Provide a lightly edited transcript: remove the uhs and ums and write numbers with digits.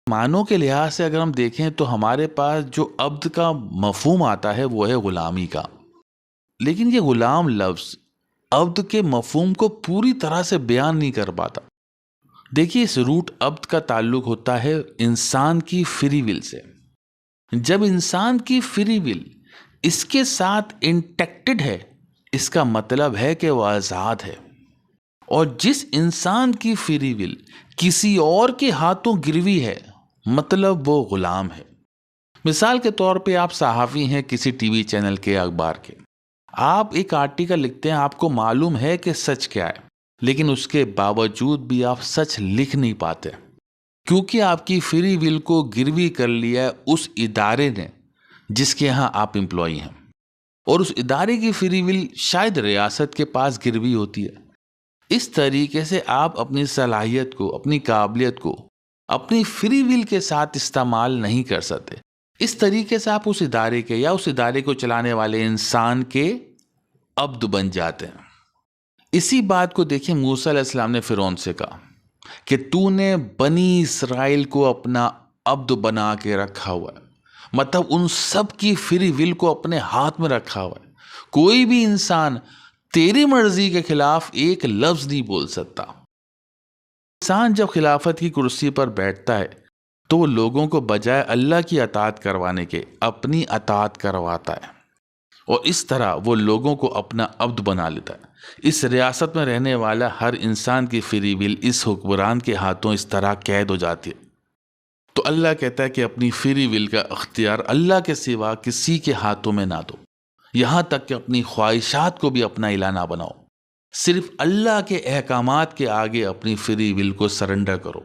معنوں کے لحاظ سے اگر ہم دیکھیں تو ہمارے پاس جو عبد کا مفہوم آتا ہے وہ ہے غلامی کا، لیکن یہ غلام لفظ عبد کے مفہوم کو پوری طرح سے بیان نہیں کر پاتا۔ دیکھیے، اس روٹ عبد کا تعلق ہوتا ہے انسان کی فری ول سے۔ جب انسان کی فری ول اس کے ساتھ انٹیکٹڈ ہے، اس کا مطلب ہے کہ وہ آزاد ہے، اور جس انسان کی فری ول کسی اور کے ہاتھوں گروی ہے مطلب وہ غلام ہے۔ مثال کے طور پہ آپ صحافی ہیں کسی ٹی وی چینل کے، اخبار کے، آپ ایک آرٹیکل لکھتے ہیں، آپ کو معلوم ہے کہ سچ کیا ہے، لیکن اس کے باوجود بھی آپ سچ لکھ نہیں پاتے کیونکہ آپ کی فری ول کو گروی کر لیا ہے اس ادارے نے جس کے ہاں آپ امپلائی ہیں، اور اس ادارے کی فری ول شاید ریاست کے پاس گروی ہوتی ہے۔ اس طریقے سے آپ اپنی صلاحیت کو، اپنی قابلیت کو اپنی فری ول کے ساتھ استعمال نہیں کر سکتے۔ اس طریقے سے آپ اس ادارے کے یا اس ادارے کو چلانے والے انسان کے عبد بن جاتے ہیں۔ اسی بات کو دیکھیں، موسیٰ علیہ السلام نے فرعون سے کہا کہ تو نے بنی اسرائیل کو اپنا عبد بنا کے رکھا ہوا ہے، مطلب ان سب کی فری ول کو اپنے ہاتھ میں رکھا ہوا ہے۔ کوئی بھی انسان تیری مرضی کے خلاف ایک لفظ نہیں بول سکتا۔ انسان جب خلافت کی کرسی پر بیٹھتا ہے تو وہ لوگوں کو بجائے اللہ کی اطاعت کروانے کے اپنی اطاعت کرواتا ہے، اور اس طرح وہ لوگوں کو اپنا عبد بنا لیتا ہے۔ اس ریاست میں رہنے والا ہر انسان کی فری ول اس حکمران کے ہاتھوں اس طرح قید ہو جاتی ہے۔ تو اللہ کہتا ہے کہ اپنی فری ول کا اختیار اللہ کے سوا کسی کے ہاتھوں میں نہ دو، یہاں تک کہ اپنی خواہشات کو بھی اپنا الہ نہ بناؤ، صرف اللہ کے احکامات کے آگے اپنی فری ول کو سرنڈر کرو۔